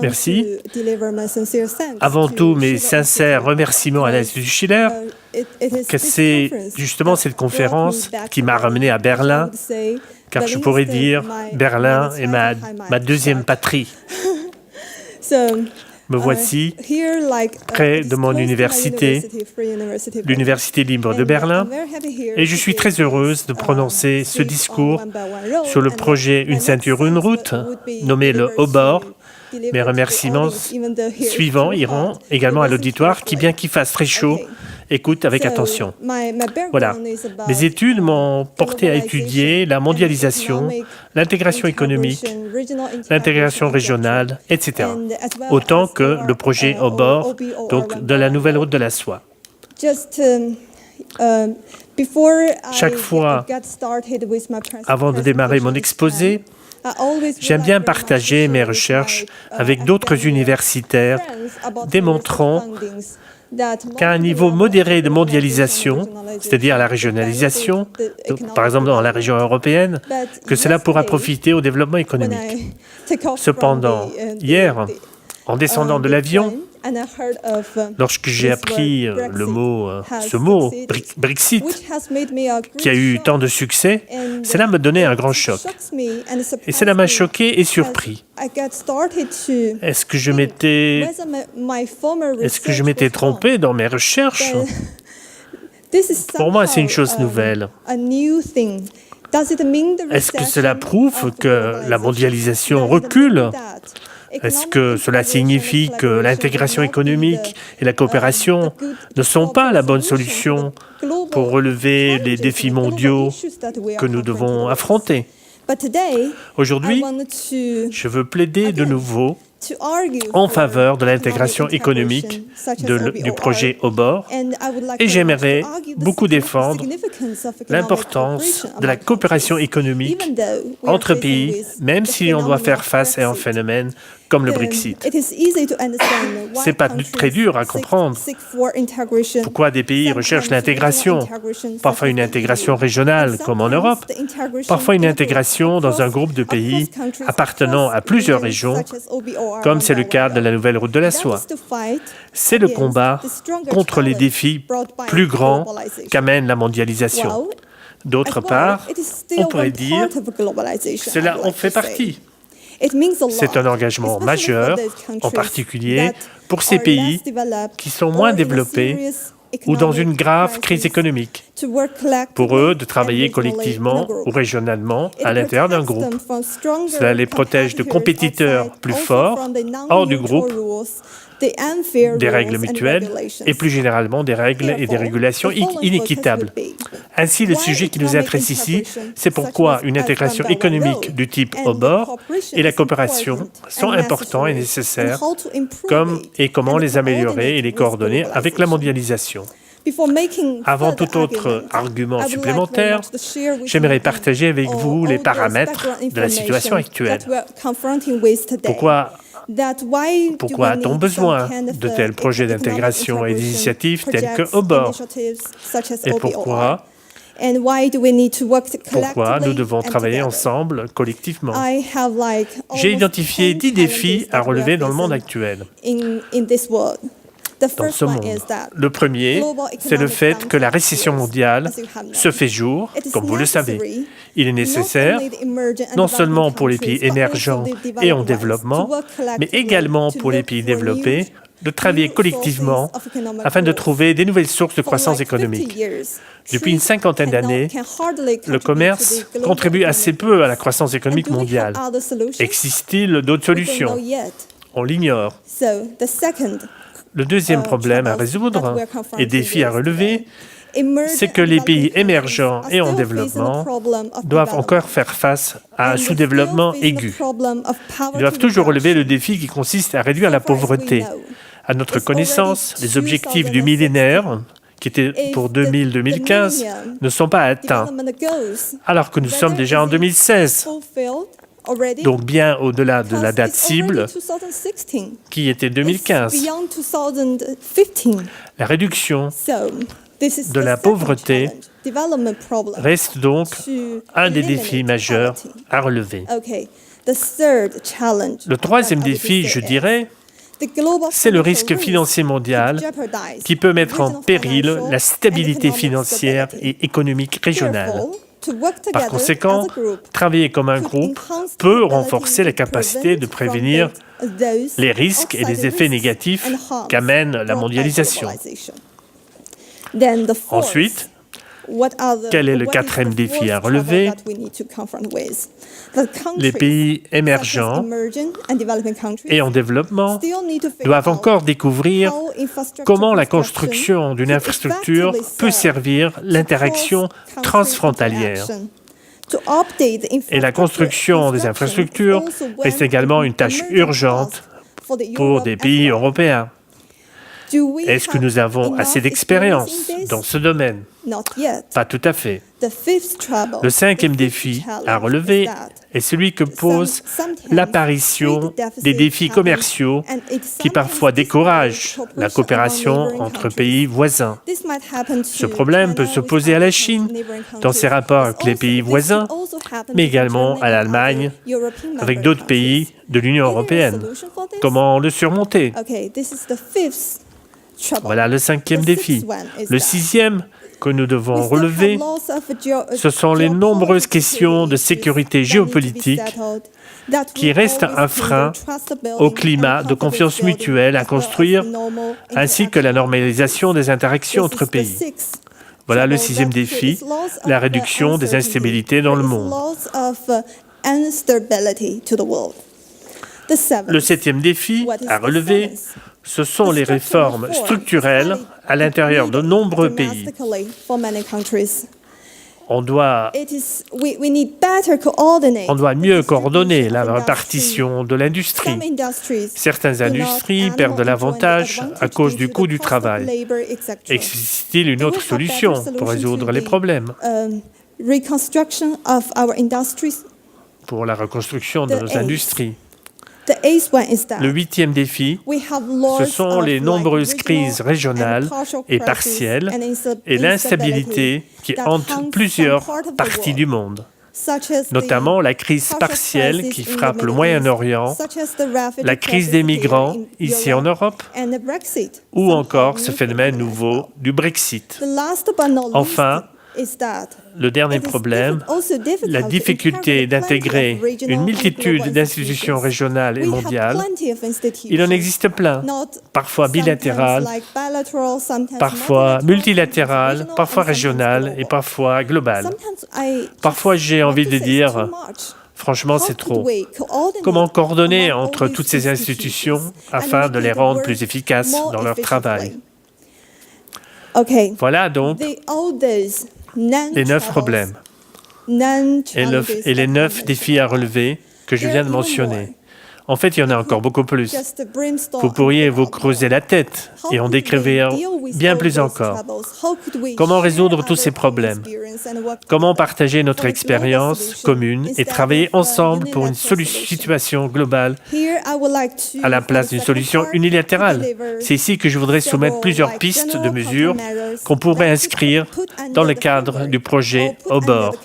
Merci. Avant tout, mes sincères remerciements à l'Institut Schiller, que c'est justement cette conférence qui m'a ramené à Berlin, car je pourrais dire Berlin est ma deuxième patrie. Me voici près de mon université, l'Université libre de Berlin, et je suis très heureuse de prononcer ce discours sur le projet Une ceinture, une route, nommé le Haut-Bord. Mes remerciements suivants iront également à l'auditoire qui, bien qu'il fasse très chaud, écoute avec attention. Voilà. Mes études m'ont porté à étudier la mondialisation, l'intégration économique, l'intégration régionale, etc. Autant que le projet Haut-Bord, donc de la nouvelle route de la soie. Chaque fois, avant de démarrer mon exposé, j'aime bien partager mes recherches avec d'autres universitaires, démontrant qu'à un niveau modéré de mondialisation, c'est-à-dire la régionalisation, par exemple dans la région européenne, que cela pourra profiter au développement économique. Cependant, hier, en descendant de l'avion, lorsque j'ai appris ce mot, Brexit, qui a eu tant de succès, cela me donnait un grand choc. Et cela m'a choqué et surpris. Est-ce que je m'étais trompé dans mes recherches? Pour moi, c'est une chose nouvelle. Est-ce que cela prouve que la mondialisation recule? Est-ce que cela signifie que l'intégration économique et la coopération ne sont pas la bonne solution pour relever les défis mondiaux que nous devons affronter? Aujourd'hui, je veux plaider de nouveau en faveur de l'intégration économique du projet Haut-Bord et j'aimerais beaucoup défendre l'importance de la coopération économique entre pays, même si on doit faire face à un phénomène comme le Brexit. Ce n'est pas très dur à comprendre pourquoi des pays recherchent l'intégration, parfois une intégration régionale comme en Europe, parfois une intégration dans un groupe de pays appartenant à plusieurs régions, comme c'est le cas de la nouvelle route de la soie. C'est le combat contre les défis plus grands qu'amène la mondialisation. D'autre part, on pourrait dire que cela en fait partie. C'est un engagement majeur, en particulier pour ces pays qui sont moins développés ou dans une grave crise économique. Pour eux, de travailler collectivement ou régionalement à l'intérieur d'un groupe. Cela les protège de compétiteurs plus forts hors du groupe, des règles mutuelles et plus généralement des règles et des régulations inéquitables. Ainsi, le sujet qui nous intéresse ici, c'est pourquoi une intégration économique du type Haut-Bord et la coopération sont importants et nécessaires, et comment les améliorer et les coordonner avec la mondialisation. Avant tout autre argument supplémentaire, j'aimerais partager avec vous les paramètres de la situation actuelle. Pourquoi a-t-on besoin de tels projets d'intégration et d'initiatives telles que Haut-Bord? Et pourquoi nous devons travailler ensemble, collectivement? J'ai identifié 10 défis à relever dans le monde actuel. Dans ce monde. Le premier, c'est le fait que la récession mondiale se fait jour, comme vous le savez. Il est nécessaire, non seulement pour les pays émergents et en développement, mais également pour les pays développés, de travailler collectivement afin de trouver des nouvelles sources de croissance économique. Depuis une cinquantaine d'années, le commerce contribue assez peu à la croissance économique mondiale. Existe-t-il d'autres solutions? On l'ignore. Le deuxième problème à résoudre et défi à relever, c'est que les pays émergents et en développement doivent encore faire face à un sous-développement aigu. Ils doivent toujours relever le défi qui consiste à réduire la pauvreté. À notre connaissance, les objectifs du millénaire, qui étaient pour 2000-2015, ne sont pas atteints, alors que nous sommes déjà en 2016. Donc bien au-delà de la date cible, qui était 2015. La réduction de la pauvreté reste donc un des défis majeurs à relever. Le troisième défi, je dirais, c'est le risque financier mondial qui peut mettre en péril la stabilité financière et économique régionale. Par conséquent, travailler comme un groupe peut renforcer la capacité de prévenir les risques et les effets négatifs qu'amène la mondialisation. Ensuite, quel est le quatrième défi à relever? Les pays émergents et en développement doivent encore découvrir comment la construction d'une infrastructure peut servir l'interaction transfrontalière. Et la construction des infrastructures reste également une tâche urgente pour des pays européens. Est-ce que nous avons assez d'expérience dans ce domaine? Pas tout à fait. Le cinquième défi à relever est celui que pose l'apparition des défis commerciaux qui parfois découragent la coopération entre pays voisins. Ce problème peut se poser à la Chine dans ses rapports avec les pays voisins, mais également à l'Allemagne, avec d'autres pays de l'Union européenne. Comment le surmonter? Voilà le cinquième défi. Le sixième que nous devons relever, ce sont les nombreuses questions de sécurité géopolitique qui restent un frein au climat de confiance mutuelle à construire, ainsi que la normalisation des interactions entre pays. Voilà le sixième défi, la réduction des instabilités dans le monde. Le septième défi à relever, ce sont les réformes structurelles à l'intérieur de nombreux pays. On doit mieux coordonner la répartition de l'industrie. Certaines industries perdent l'avantage à cause du coût du travail. Existe-t-il une autre solution pour résoudre les problèmes? Pour la reconstruction de nos industries. Le huitième défi, ce sont les nombreuses crises régionales et partielles et l'instabilité qui hante plusieurs parties du monde, notamment la crise partielle qui frappe le Moyen-Orient, la crise des migrants ici en Europe, ou encore ce phénomène nouveau du Brexit. Enfin, le dernier problème, la difficulté d'intégrer une multitude d'institutions régionales et mondiales. Il en existe plein, parfois bilatérales, parfois multilatérales, parfois régionales et parfois globales. Parfois, j'ai envie de dire, franchement, c'est trop. Comment coordonner entre toutes ces institutions afin de les rendre plus efficaces dans leur travail? Voilà donc les 9 problèmes et les 9 défis à relever que je viens de mentionner. En fait, il y en a encore beaucoup plus. Vous pourriez vous creuser la tête et en décrire bien plus encore. Comment résoudre tous ces problèmes? Comment partager notre expérience commune et travailler ensemble pour une situation globale à la place d'une solution unilatérale? C'est ici que je voudrais soumettre plusieurs pistes de mesures qu'on pourrait inscrire dans le cadre du projet OBOR.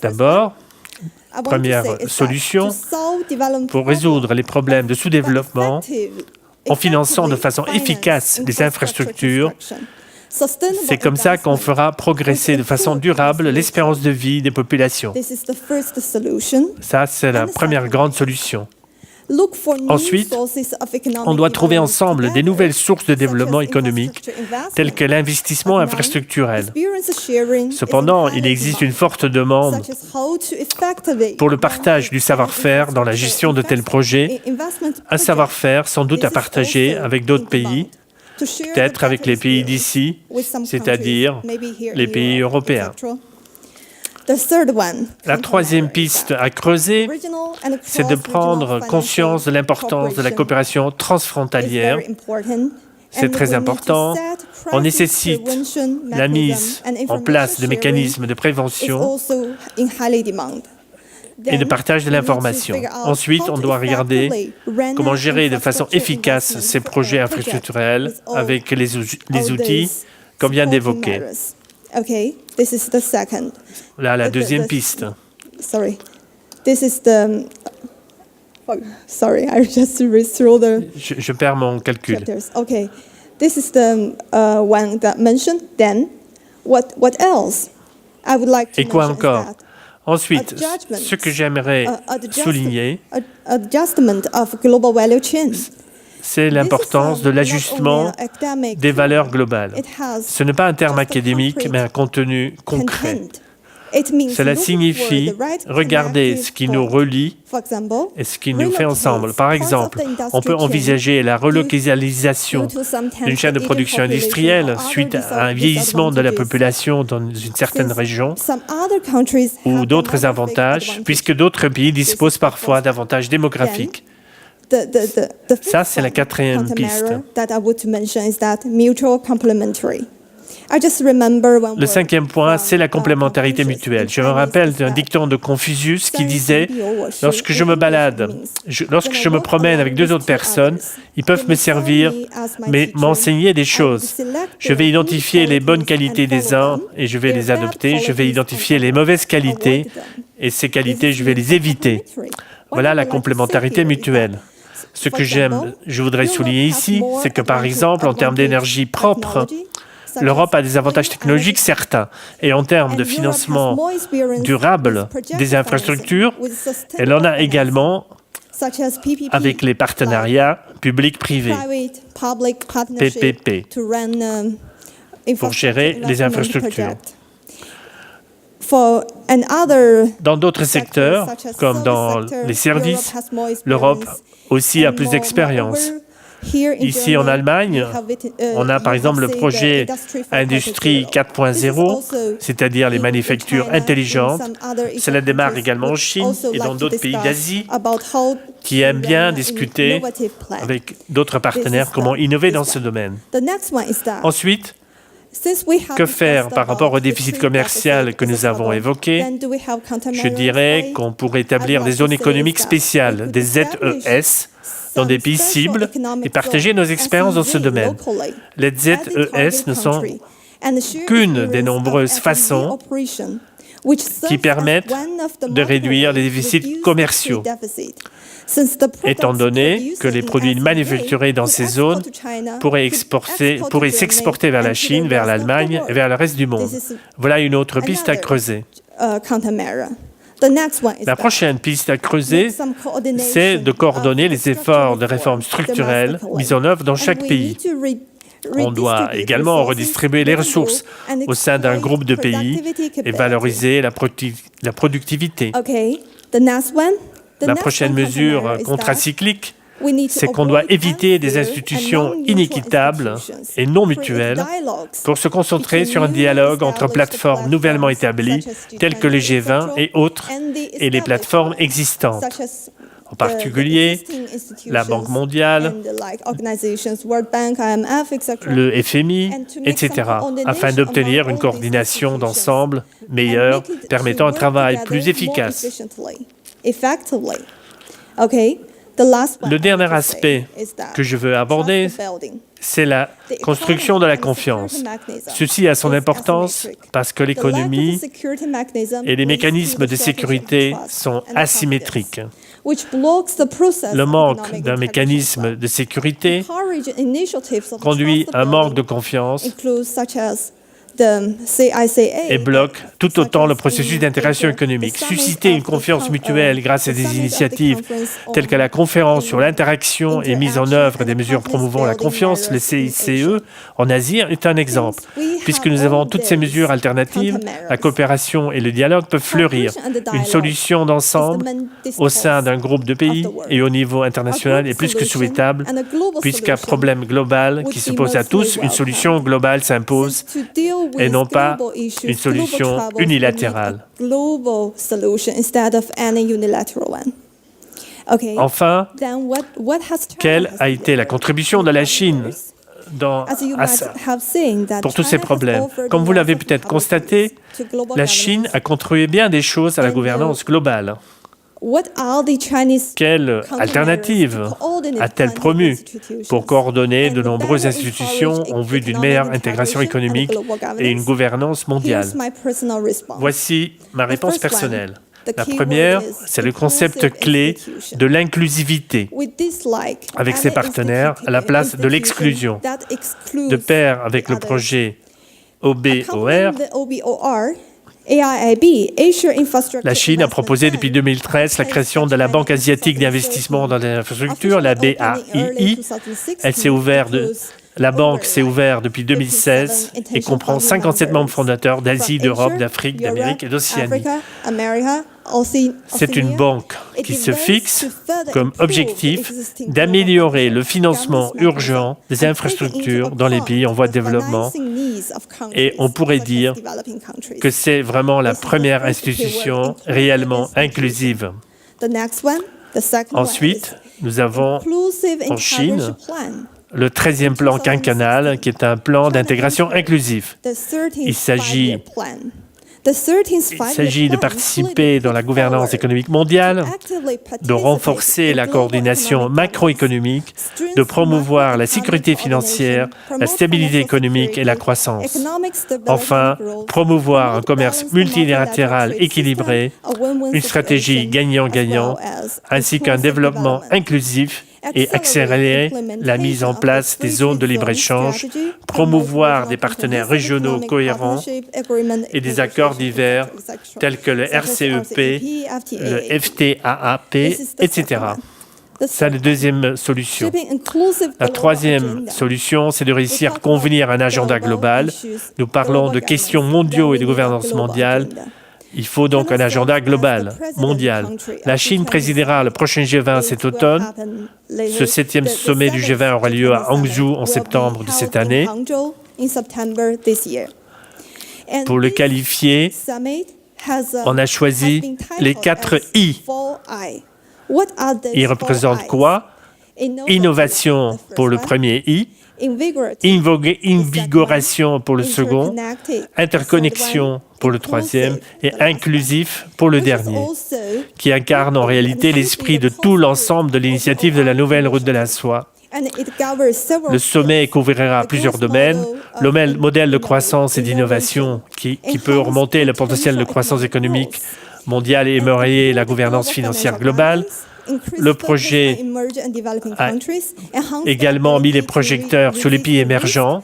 D'abord, première solution, pour résoudre les problèmes de sous-développement en finançant de façon efficace les infrastructures. C'est comme ça qu'on fera progresser de façon durable l'espérance de vie des populations. Ça, c'est la première grande solution. Ensuite, on doit trouver ensemble des nouvelles sources de développement économique, telles que l'investissement infrastructurel. Cependant, il existe une forte demande pour le partage du savoir-faire dans la gestion de tels projets, un savoir-faire sans doute à partager avec d'autres pays, peut-être avec les pays d'ici, c'est-à-dire les pays européens. La troisième piste à creuser, c'est de prendre conscience de l'importance de la coopération transfrontalière. C'est très important. On nécessite la mise en place de mécanismes de prévention et de partage de l'information. Ensuite, on doit regarder comment gérer de façon efficace ces projets infrastructurels avec les outils qu'on vient d'évoquer. Okay, this is the second. Là, la deuxième piste. Sorry, this is the. Sorry, I just read through the Je perds mon calcul. chapters. Okay, this is the one that mentioned. Then, what else? I would like to Et quoi mention encore? is that Ensuite, ce que j'aimerais souligner, adjustment of global value chain. c'est l'importance de l'ajustement des valeurs globales. Ce n'est pas un terme académique, mais un contenu concret. Cela signifie regarder ce qui nous relie et ce qui nous fait ensemble. Par exemple, on peut envisager la relocalisation d'une chaîne de production industrielle suite à un vieillissement de la population dans une certaine région ou d'autres avantages, puisque d'autres pays disposent parfois d'avantages démographiques. Ça, c'est la quatrième piste. Le cinquième point, c'est la complémentarité mutuelle. Je me rappelle d'un dicton de Confucius qui disait « Lorsque je me balade, lorsque je me promène avec deux autres personnes, ils peuvent me servir, mais m'enseigner des choses. Je vais identifier les bonnes qualités des uns et je vais les adopter. Je vais identifier les mauvaises qualités et ces qualités, je vais les éviter. » Voilà la complémentarité mutuelle. Ce que je voudrais souligner ici, c'est que par exemple, en termes d'énergie propre, l'Europe a des avantages technologiques certains. Et en termes de financement durable des infrastructures, elle en a également avec les partenariats publics-privés, PPP, pour gérer les infrastructures. Dans d'autres secteurs, comme dans les services, l'Europe aussi a plus d'expérience. Ici, en Allemagne, on a par exemple le projet Industrie 4.0, c'est-à-dire les manufactures intelligentes. Cela démarre également en Chine et dans d'autres pays d'Asie qui aiment bien discuter avec d'autres partenaires comment innover dans ce domaine. Ensuite, que faire par rapport au déficit commercial que nous avons évoqué? Je dirais qu'on pourrait établir des zones économiques spéciales, des ZES, dans des pays cibles et partager nos expériences dans ce domaine. Les ZES ne sont qu'une des nombreuses façons qui permettent de réduire les déficits commerciaux, étant donné que les produits manufacturés dans ces zones pourraient s'exporter vers la Chine, vers l'Allemagne et vers le reste du monde. Voilà une autre piste à creuser. La prochaine piste à creuser, c'est de coordonner les efforts de réformes structurelles mis en œuvre dans chaque pays. On doit également redistribuer les ressources au sein d'un groupe de pays et valoriser la productivité. La prochaine mesure contracyclique, c'est qu'on doit éviter des institutions inéquitables et non mutuelles pour se concentrer sur un dialogue entre plateformes nouvellement établies, telles que les G20 et autres, et les plateformes existantes. En particulier, la Banque mondiale, le FMI, etc., afin d'obtenir une coordination d'ensemble meilleure, permettant un travail plus efficace. Le dernier aspect que je veux aborder, c'est la construction de la confiance. Ceci a son importance parce que l'économie et les mécanismes de sécurité sont asymétriques. Le manque d'un mécanisme de sécurité conduit à un manque de confiance et bloque tout autant le processus d'intégration économique. Susciter une confiance mutuelle grâce à des initiatives telles que la conférence sur l'interaction et mise en œuvre des mesures promouvant la confiance, le CICE, en Asie est un exemple. Puisque nous avons toutes ces mesures alternatives, la coopération et le dialogue peuvent fleurir. Une solution d'ensemble au sein d'un groupe de pays et au niveau international est plus que souhaitable, puisqu'un problème global qui se pose à tous, une solution globale s'impose et non pas une solution unilatérale. Enfin, quelle a été la contribution de la Chine pour tous ces problèmes? Comme vous l'avez peut-être constaté, la Chine a contribué bien des choses à la gouvernance globale. Quelle alternative a-t-elle promu pour coordonner de nombreuses institutions en vue d'une meilleure intégration économique et une gouvernance mondiale? Voici ma réponse personnelle. La première, c'est le concept clé de l'inclusivité avec ses partenaires à la place de l'exclusion. De pair avec le projet OBOR, la Chine a proposé depuis 2013 la création de la Banque asiatique d'investissement dans les infrastructures, la BAII. La banque s'est ouverte depuis 2016 et comprend 57 membres fondateurs d'Asie, d'Europe, d'Afrique, d'Amérique et d'Océanie. C'est une banque qui se fixe comme objectif d'améliorer le financement urgent des infrastructures dans les pays en voie de développement. Et on pourrait dire que c'est vraiment la première institution réellement inclusive. Ensuite, nous avons en Chine le 13e plan quinquennal, qui est un plan d'intégration inclusif. Il s'agit de participer dans la gouvernance économique mondiale, de renforcer la coordination macroéconomique, de promouvoir la sécurité financière, la stabilité économique et la croissance. Enfin, promouvoir un commerce multilatéral équilibré, une stratégie gagnant-gagnant, ainsi qu'un développement inclusif et accélérer la mise en place des zones de libre-échange, promouvoir des partenaires régionaux cohérents et des accords divers tels que le RCEP, le FTAAP, etc. C'est la deuxième solution. La troisième solution, c'est de réussir à convenir un agenda global. Nous parlons de questions mondiaux et de gouvernance mondiale. Il faut donc un agenda global, mondial. La Chine présidera le prochain G20 cet automne. Ce 7e sommet du G20 aura lieu à Hangzhou en septembre de cette année. Pour le qualifier, on a choisi les 4 I. Ils représentent quoi? Innovation pour le premier I, invigoration pour le second, interconnexion pour le troisième et inclusif pour le dernier, qui incarne en réalité l'esprit de tout l'ensemble de l'initiative de la nouvelle route de la soie. Le sommet couvrira plusieurs domaines. Le modèle de croissance et d'innovation qui peut augmenter le potentiel de croissance économique mondiale et améliorer la gouvernance financière globale. Le projet a également mis les projecteurs sur les pays émergents,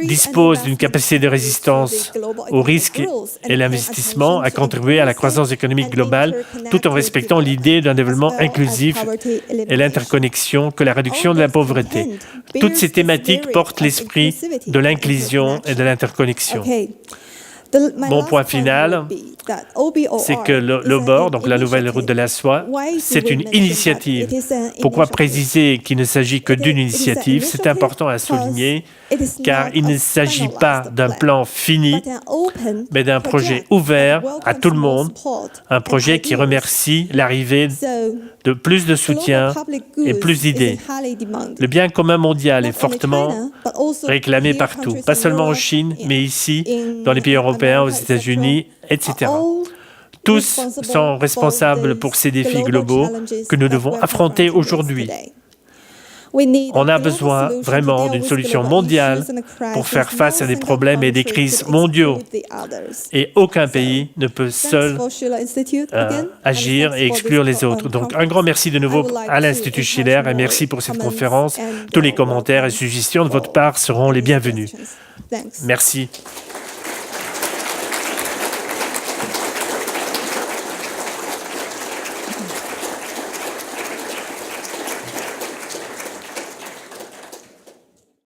dispose d'une capacité de résistance aux risques et l'investissement à contribuer à la croissance économique globale, tout en respectant l'idée d'un développement inclusif et l'interconnexion que la réduction de la pauvreté. Toutes ces thématiques portent l'esprit de l'inclusion et de l'interconnexion. Mon point final, c'est que l'OBOR, donc la nouvelle route de la soie, c'est une initiative. Pourquoi préciser qu'il ne s'agit que d'une initiative? C'est important à souligner, car il ne s'agit pas d'un plan fini, mais d'un projet ouvert à tout le monde, un projet qui remercie l'arrivée de plus de soutien et plus d'idées. Le bien commun mondial est fortement réclamé partout, pas seulement en Chine, mais ici, dans les pays européens, aux États-Unis, etc. Tous sont responsables pour ces défis globaux que nous devons affronter aujourd'hui. On a besoin vraiment d'une solution mondiale pour faire face à des problèmes et des crises mondiaux. Et aucun pays ne peut seul agir et exclure les autres. Donc un grand merci de nouveau à l'Institut Schiller et merci pour cette conférence. Tous les commentaires et suggestions de votre part seront les bienvenus. Merci.